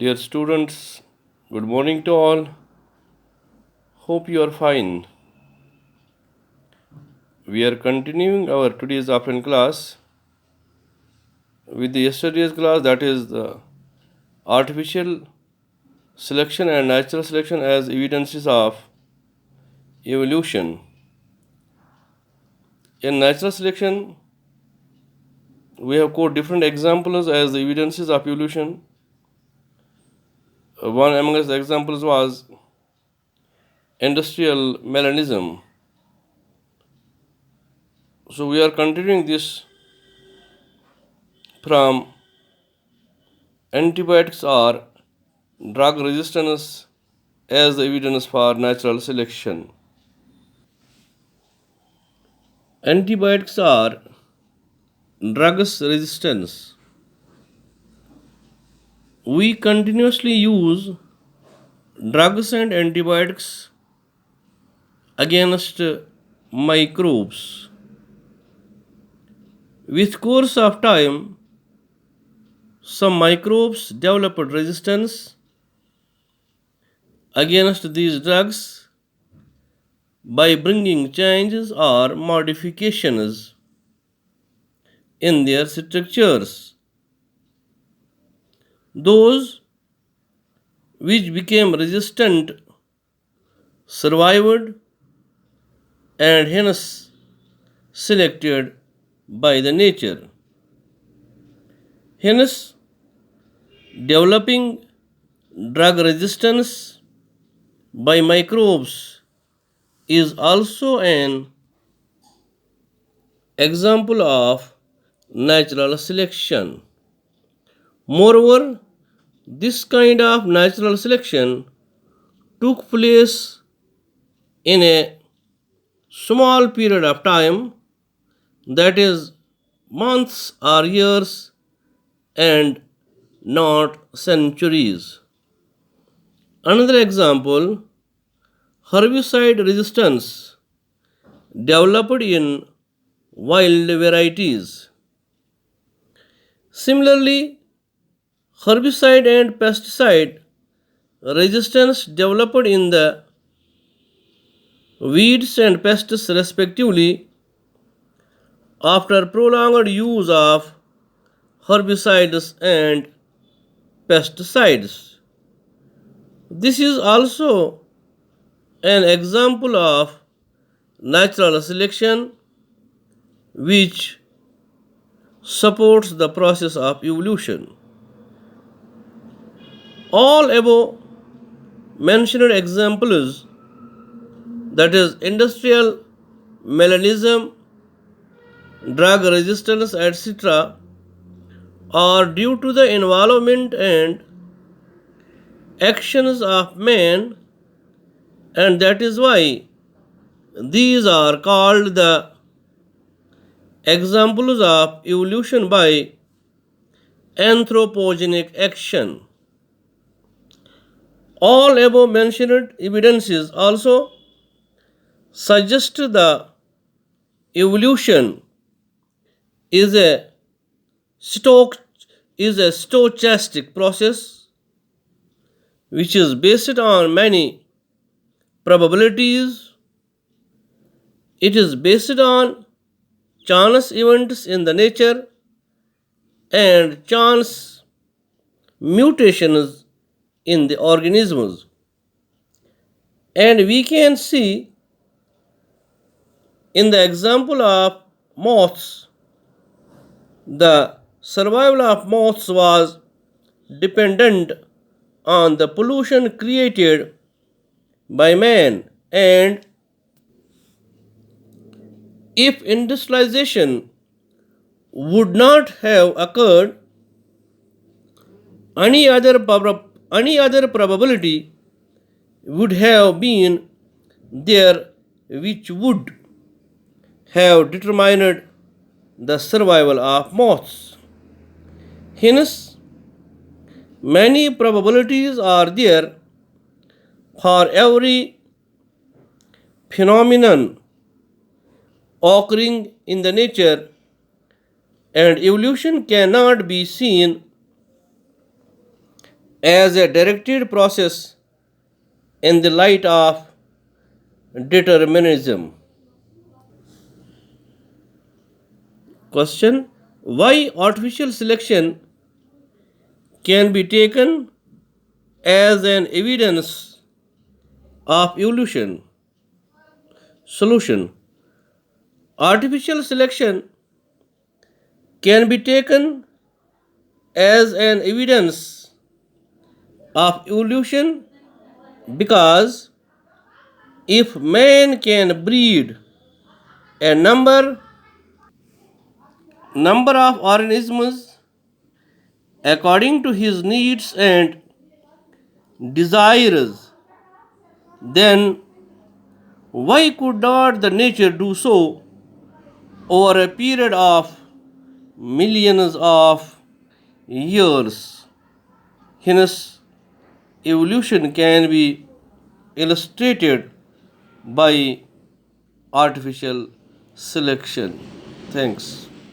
Dear students, good morning to all. Hope you are fine. We are continuing our today's afternoon class with the yesterday's class, that is the artificial selection and natural selection as evidences of evolution. In natural selection, we have quoted different examples as the evidences of evolution. One among the examples was industrial melanism. So we are continuing this from antibiotics or drug resistance as the evidence for natural selection. Antibiotics are drugs resistance. We continuously use drugs and antibiotics against microbes. With course of time, some microbes developed resistance against these drugs by bringing changes or modifications in their structures. Those which became resistant survived and hence selected by the nature. Hence, developing drug resistance by microbes is also an example of natural selection. Moreover, this kind of natural selection took place in a small period of time, that is, months or years, and not centuries. Another example, herbicide resistance developed in wild varieties. Similarly, herbicide and pesticide resistance developed in the weeds and pests respectively after prolonged use of herbicides and pesticides. This is also an example of natural selection which supports the process of evolution. All above mentioned examples, that is, industrial melanism, drug resistance, etc., are due to the involvement and actions of man, and that is why these are called the examples of evolution by anthropogenic action. All above mentioned evidences also suggest the evolution is a stoch- is a stochastic process which is based on many probabilities. It is based on chance events in the nature and chance mutations in the organisms. And we can see in the example of moths, the survival of moths was dependent on the pollution created by man, and if industrialization would not have occurred, any other probability would have been there which would have determined the survival of moths. Hence, many probabilities are there for every phenomenon occurring in the nature, and evolution cannot be seen as a directed process in the light of determinism. Question: why artificial selection can be taken as an evidence of evolution? Solution: artificial selection can be taken as an evidence of evolution because if man can breed a number of organisms according to his needs and desires, then why could not the nature do so over a period of millions of years? Hence, evolution can be illustrated by artificial selection. Thanks.